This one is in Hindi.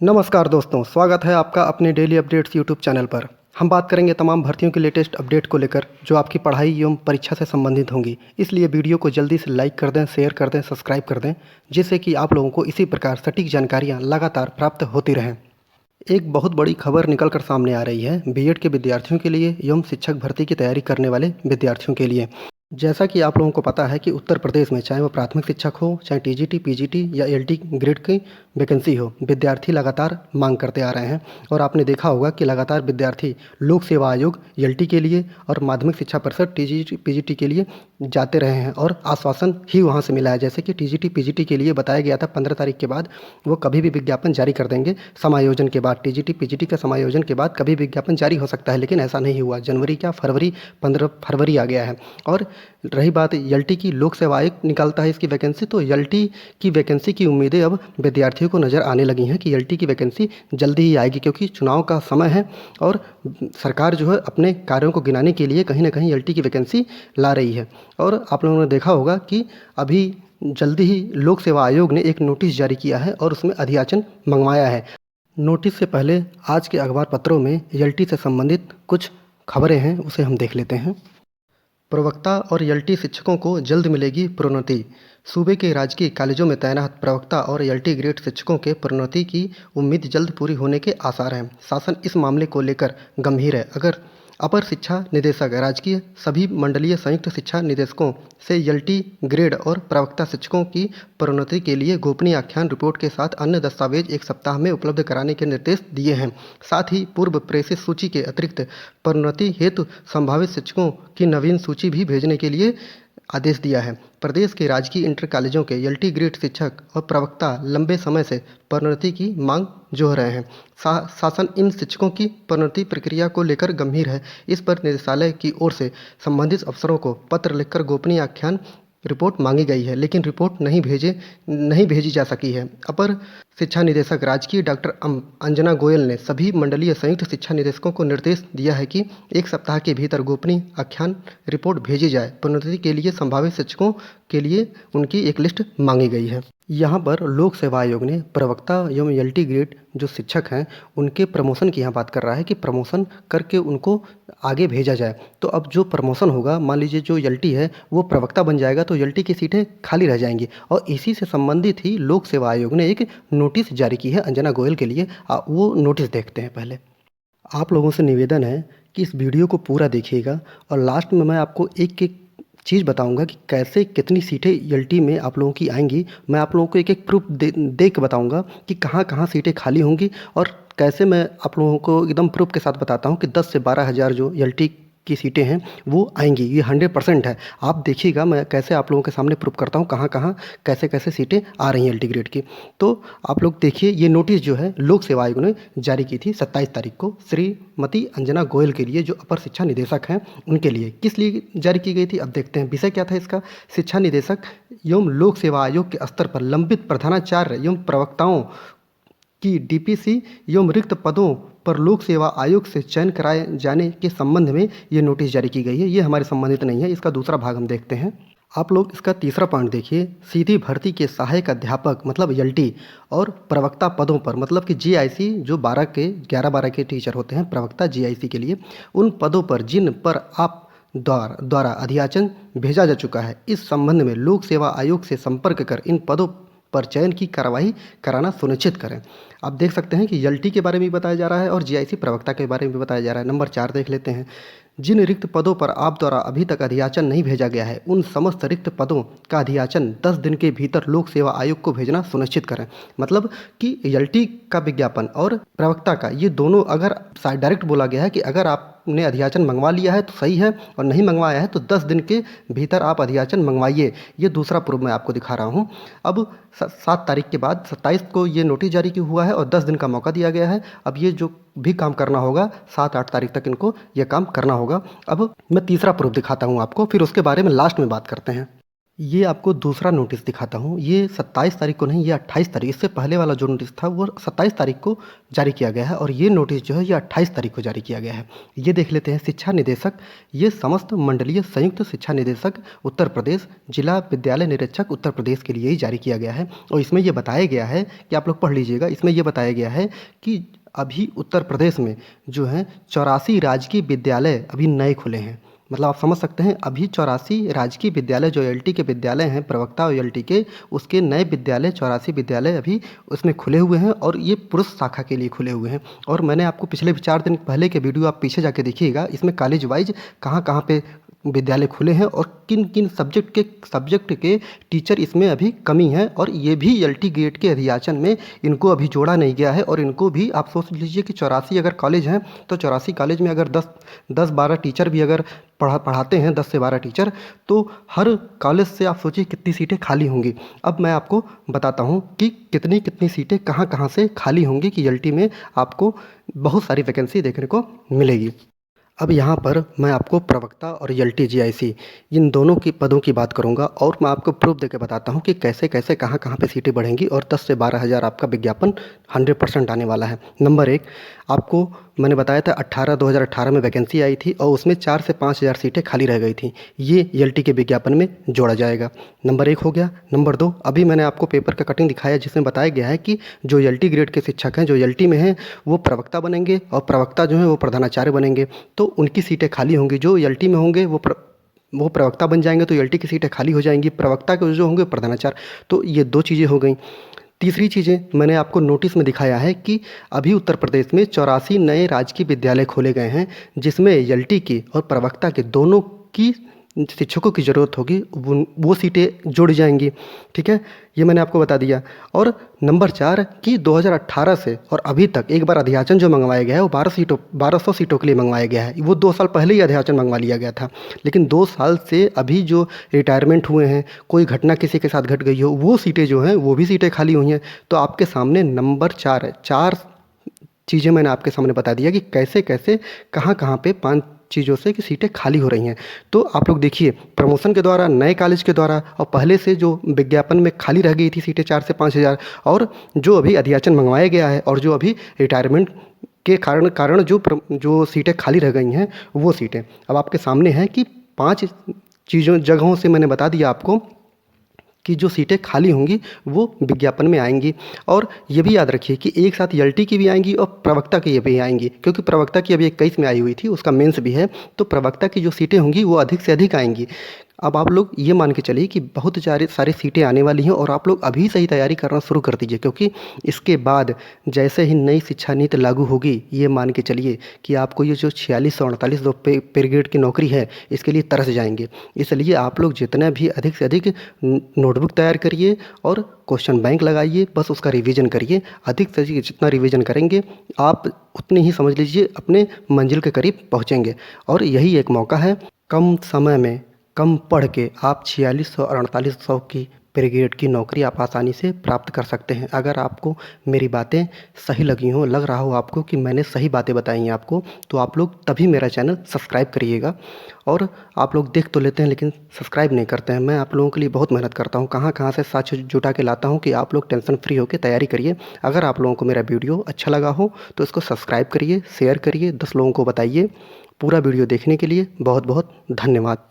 नमस्कार दोस्तों, स्वागत है आपका अपने डेली अपडेट्स यूट्यूब चैनल पर। हम बात करेंगे तमाम भर्तियों की लेटेस्ट अपडेट को लेकर जो आपकी पढ़ाई एवं परीक्षा से संबंधित होंगी। इसलिए वीडियो को जल्दी से लाइक कर दें, शेयर कर दें, सब्सक्राइब कर दें, जिससे कि आप लोगों को इसी प्रकार सटीक जानकारियाँ लगातार प्राप्त होती रहें। एक बहुत बड़ी खबर निकल कर सामने आ रही है बीएड के विद्यार्थियों के लिए एवं शिक्षक भर्ती की तैयारी करने वाले विद्यार्थियों के लिए। जैसा कि आप लोगों को पता है कि उत्तर प्रदेश में चाहे वो प्राथमिक शिक्षक हो, चाहे टीजीटी, पीजीटी या एलटी ग्रेड की वैकेंसी हो, विद्यार्थी लगातार मांग करते आ रहे हैं। और आपने देखा होगा कि लगातार विद्यार्थी लोक सेवा आयोग एलटी के लिए और माध्यमिक शिक्षा परिषद टीजीटी पीजीटी के लिए जाते रहे हैं और आश्वासन ही वहां से मिला है। जैसे कि टीजीटी पीजीटी के लिए बताया गया था 15 तारीख के बाद वो कभी भी विज्ञापन जारी कर देंगे। समायोजन के बाद टीजीटी पीजीटी का समायोजन के बाद कभी विज्ञापन जारी हो सकता है, लेकिन ऐसा नहीं हुआ। जनवरी क्या फरवरी, 15 फरवरी आ गया है। और रही बात एलटी की, लोक सेवा आयोग निकालता है इसकी वैकेंसी, तो एलटी की वैकेंसी की उम्मीदें अब विद्यार्थियों को नज़र आने लगी हैं कि एलटी की वैकेंसी जल्दी ही आएगी, क्योंकि चुनाव का समय है और सरकार जो है अपने कार्यों को गिनाने के लिए कहीं ना कहीं एलटी की वैकेंसी ला रही है। और आप लोगों ने देखा होगा कि अभी जल्दी ही लोक सेवा आयोग ने एक नोटिस जारी किया है और उसमें अधियाचन मंगवाया है। नोटिस से पहले आज के अखबार पत्रों में एलटी से संबंधित कुछ खबरें हैं, उसे हम देख लेते हैं। प्रवक्ता और एलटी शिक्षकों को जल्द मिलेगी प्रोन्नति। सूबे के राजकीय कॉलेजों में तैनात प्रवक्ता और एलटी ग्रेड शिक्षकों के प्रोन्नति की उम्मीद जल्द पूरी होने के आसार हैं। शासन इस मामले को लेकर गंभीर है। अगर अपर शिक्षा निदेशक राजकीय सभी मंडलीय संयुक्त शिक्षा निदेशकों से एलटी ग्रेड और प्रवक्ता शिक्षकों की प्रोन्नति के लिए गोपनीय आख्यान रिपोर्ट के साथ अन्य दस्तावेज 1 सप्ताह में उपलब्ध कराने के निर्देश दिए हैं। साथ ही पूर्व प्रेषित सूची के अतिरिक्त प्रोन्नति हेतु संभावित शिक्षकों की नवीन सूची भी भेजने के लिए आदेश दिया है। प्रदेश के राजकीय इंटर कॉलेजों के एलटी ग्रेड शिक्षक और प्रवक्ता लंबे समय से प्रोन्नति की मांग जोह रहे हैं। शासन इन शिक्षकों की प्रोन्नति प्रक्रिया को लेकर गंभीर है। इस पर निदेशालय की ओर से संबंधित अफसरों को पत्र लिखकर गोपनीय आख्यान रिपोर्ट मांगी गई है, लेकिन रिपोर्ट नहीं भेजी जा सकी है। अपर शिक्षा निदेशक राजकीय डॉक्टर अंजना गोयल ने सभी मंडलीय संयुक्त शिक्षा निदेशकों को निर्देश दिया है कि 1 सप्ताह के भीतर गोपनीय आख्यान रिपोर्ट भेजी जाए। प्रोन्नति के लिए संभावित शिक्षकों के लिए उनकी एक लिस्ट मांगी गई है। यहाँ पर लोक सेवा आयोग ने प्रवक्ता एवं एलटी ग्रेड जो शिक्षक हैं उनके प्रमोशन की यहाँ बात कर रहा है कि प्रमोशन करके उनको आगे भेजा जाए। तो अब जो प्रमोशन होगा, मान लीजिए जो एलटी है वो प्रवक्ता बन जाएगा तो एलटी की सीटें खाली रह जाएंगी। और इसी से संबंधित ही लोक सेवा आयोग ने एक नोटिस जारी की है अंजना गोयल के लिए। वो नोटिस देखते हैं पहले। आप लोगों से निवेदन है कि इस वीडियो को पूरा देखिएगा और लास्ट में मैं आपको एक एक चीज़ बताऊंगा कि कैसे कितनी सीटें एलटी में आप लोगों की आएंगी। मैं आप लोगों को एक एक प्रूफ दे के बताऊंगा कि कहाँ कहाँ सीटें खाली होंगी और कैसे मैं आप लोगों को एकदम प्रूफ के साथ बताता हूँ कि 10 से 12 हज़ार जो एलटी की सीटें हैं वो आएंगी। ये 100% है। आप देखिएगा मैं कैसे आप लोगों के सामने प्रूफ करता हूँ कहाँ कहाँ कैसे कैसे सीटें आ रही हैं एलटी ग्रेड की। तो आप लोग देखिए, ये नोटिस जो है लोक सेवा आयोग ने जारी की थी 27 तारीख को श्रीमती अंजना गोयल के लिए, जो अपर शिक्षा निदेशक हैं उनके लिए। किस लिए जारी की गई थी अब देखते हैं। विषय क्या था इसका? शिक्षा निदेशक एवं लोक सेवा आयोग के स्तर पर लंबित प्रधानाचार्य एवं प्रवक्ताओं की डीपीसी एवं रिक्त पदों पर लोक सेवा आयोग से चयन कराए जाने के संबंध में ये नोटिस जारी की गई है। ये हमारे संबंधित नहीं है। इसका दूसरा भाग हम देखते हैं। आप लोग इसका तीसरा पॉइंट देखिए। सीधी भर्ती के सहायक अध्यापक मतलब एलटी और प्रवक्ता पदों पर मतलब कि जीआईसी जो 11-12 के टीचर होते हैं प्रवक्ता जीआईसी के लिए, उन पदों पर जिन पर आप द्वारा अधियाचन भेजा जा चुका है, इस संबंध में लोक सेवा आयोग से संपर्क कर इन पदों पर चयन की कार्रवाई कराना सुनिश्चित करें। आप देख सकते हैं कि एलटी के बारे में बताया जा रहा है और जीआईसी प्रवक्ता के बारे में भी बताया जा रहा है। नंबर 4 देख लेते हैं। जिन रिक्त पदों पर आप द्वारा अभी तक अधियाचन नहीं भेजा गया है, उन समस्त रिक्त पदों का अधियाचन 10 दिन के भीतर लोक सेवा आयोग को भेजना सुनिश्चित करें। मतलब कि एलटी का विज्ञापन और प्रवक्ता का, ये दोनों अगर डायरेक्ट बोला गया है कि अगर आपने अधियाचन मंगवा लिया है तो सही है और नहीं मंगवाया है तो 10 दिन के भीतर आप अधियाचन मंगवाइए। ये दूसरा प्रूफ मैं आपको दिखा रहा हूँ। अब 7 तारीख के बाद 27 को ये नोटिस जारी हुआ है और 10 दिन का मौका दिया गया है। अब ये जो भी काम करना होगा 7-8 तारीख तक इनको ये काम करना होगा। अब मैं तीसरा प्रूफ दिखाता हूँ आपको, फिर उसके बारे में लास्ट में बात करते हैं। ये आपको दूसरा नोटिस दिखाता हूँ। ये 27 तारीख को नहीं, ये 28 तारीख, इससे पहले वाला जो नोटिस था वो 27 तारीख को जारी किया गया है और ये नोटिस जो है ये 28 तारीख को जारी किया गया है। ये देख लेते हैं। शिक्षा निदेशक, ये समस्त मंडलीय संयुक्त शिक्षा निदेशक उत्तर प्रदेश, जिला विद्यालय निरीक्षक उत्तर प्रदेश के लिए ही जारी किया गया है। और इसमें ये बताया गया है कि आप लोग पढ़ लीजिएगा, इसमें ये बताया गया है कि अभी उत्तर प्रदेश में जो है 84 राजकीय विद्यालय अभी नए खुले हैं। मतलब आप समझ सकते हैं, अभी 84 राजकीय विद्यालय जो एलटी के विद्यालय हैं, प्रवक्ता और एलटी के, उसके नए विद्यालय 84 विद्यालय अभी उसमें खुले हुए हैं और ये पुरुष शाखा के लिए खुले हुए हैं। और मैंने आपको पिछले 4 दिन पहले के वीडियो आप पीछे जाके देखिएगा, इसमें कॉलेज वाइज कहाँ कहाँ पे विद्यालय खुले हैं और किन किन सब्जेक्ट के टीचर इसमें अभी कमी है। और ये भी एलटी ग्रेड के अधियाचन में इनको अभी जोड़ा नहीं गया है। और इनको भी आप सोच लीजिए कि 84 अगर कॉलेज हैं तो 84 कॉलेज में अगर 10-12 टीचर भी अगर पढ़ाते हैं, 10 से 12 टीचर, तो हर कॉलेज से आप सोचिए कितनी सीटें खाली होंगी। अब मैं आपको बताता हूँ कि कितनी कितनी सीटें कहाँ कहाँ से खाली होंगी कि एलटी में आपको बहुत सारी वैकेंसी देखने को मिलेगी। अब यहाँ पर मैं आपको प्रवक्ता और एलटी जीआईसी इन दोनों की पदों की बात करूँगा और मैं आपको प्रूफ देके बताता हूँ कि कैसे कैसे कहाँ कहाँ पे सीटें बढ़ेंगी और 10 से 12 हज़ार आपका विज्ञापन 100% आने वाला है। नंबर 1, आपको मैंने बताया था 2018 में वैकेंसी आई थी और उसमें 4 से 5 हज़ार सीटें खाली रह गई थी। ये एलटी के विज्ञापन में जोड़ा जाएगा। नंबर 1 हो गया। नंबर 2, अभी मैंने आपको पेपर का कटिंग दिखाया जिसमें बताया गया है कि जो एलटी ग्रेड के शिक्षक हैं, जो एलटी में हैं, वो प्रवक्ता बनेंगे और प्रवक्ता जो है वो प्रधानाचार्य बनेंगे। तो उनकी सीटें खाली होंगी। जो एलटी में होंगे वो प्रवक्ता बन जाएंगे तो एलटी की सीटें खाली हो जाएंगी। प्रवक्ता के जो होंगे प्रधानाचार्य। तो ये 2 चीज़ें हो गई। तीसरी चीज़ें मैंने आपको नोटिस में दिखाया है कि अभी उत्तर प्रदेश में 84 नए राजकीय विद्यालय खोले गए हैं जिसमें एलटी की और प्रवक्ता के दोनों की शिक्षकों की ज़रूरत होगी। वो सीटें जुड़ जाएंगी। ठीक है, ये मैंने आपको बता दिया। और नंबर 4 कि 2018 से और अभी तक एक बार अध्याचन जो मंगवाया गया है वो 1200 सीटों के लिए मंगवाया गया है। वो 2 साल पहले ही अध्याचन मंगवा लिया गया था, लेकिन 2 साल से अभी जो रिटायरमेंट हुए हैं, कोई घटना किसी के साथ घट गई हो, वो सीटें जो हैं वो भी सीटें खाली हुई हैं। तो आपके सामने नंबर 4 है। 4 चीज़ें मैंने आपके सामने बता दिया कि कैसे कैसे कहाँ कहाँ पे 5 चीज़ों से कि सीटें खाली हो रही हैं। तो आप लोग देखिए, प्रमोशन के द्वारा, नए कॉलेज के द्वारा और पहले से जो विज्ञापन में खाली रह गई थी सीटें 4 से 5 हज़ार, और जो अभी अध्याचन मंगवाया गया है और जो अभी रिटायरमेंट के कारण जो सीटें खाली रह गई हैं वो सीटें अब आपके सामने हैं कि 5 जगहों से मैंने बता दिया आपको कि जो सीटें खाली होंगी वो विज्ञापन में आएंगी। और ये भी याद रखिए कि एक साथ एलटी की भी आएंगी और प्रवक्ता की भी आएंगी, क्योंकि प्रवक्ता की अभी 21 में आई हुई थी, उसका मेंस भी है। तो प्रवक्ता की जो सीटें होंगी वो अधिक से अधिक आएंगी। अब आप लोग ये मान के चलिए कि बहुत सारी सीटें आने वाली हैं और आप लोग अभी से ही तैयारी करना शुरू कर दीजिए, क्योंकि इसके बाद जैसे ही नई शिक्षा नीति लागू होगी, ये मान के चलिए कि आपको ये जो 46 और 48 जो पे ग्रेड की नौकरी है इसके लिए तरस जाएंगे। इसलिए आप लोग जितना भी अधिक से अधिक नोटबुक तैयार करिए और क्वेश्चन बैंक लगाइए, बस उसका रिवीजन करिए। अधिक से अधिक जितना रिवीजन करेंगे आप उतनी ही समझ लीजिए अपने मंजिल के करीब पहुँचेंगे। और यही एक मौका है, कम समय में कम पढ़ के आप 4600 और 4800 की ब्रिगेड की नौकरी आप आसानी से प्राप्त कर सकते हैं। अगर आपको मेरी बातें सही लगी हों, लग रहा हो आपको कि मैंने सही बातें बताई हैं आपको, तो आप लोग तभी मेरा चैनल सब्सक्राइब करिएगा। और आप लोग देख तो लेते हैं लेकिन सब्सक्राइब नहीं करते हैं। मैं आप लोगों के लिए बहुत मेहनत करता हूँ, कहाँ कहाँ से साथ जुटा के लाता हूँ कि आप लोग टेंशन फ्री होकर तैयारी करिए। अगर आप लोगों को मेरा वीडियो अच्छा लगा हो तो इसको सब्सक्राइब करिए, शेयर करिए, 10 लोगों को बताइए। पूरा वीडियो देखने के लिए बहुत बहुत धन्यवाद।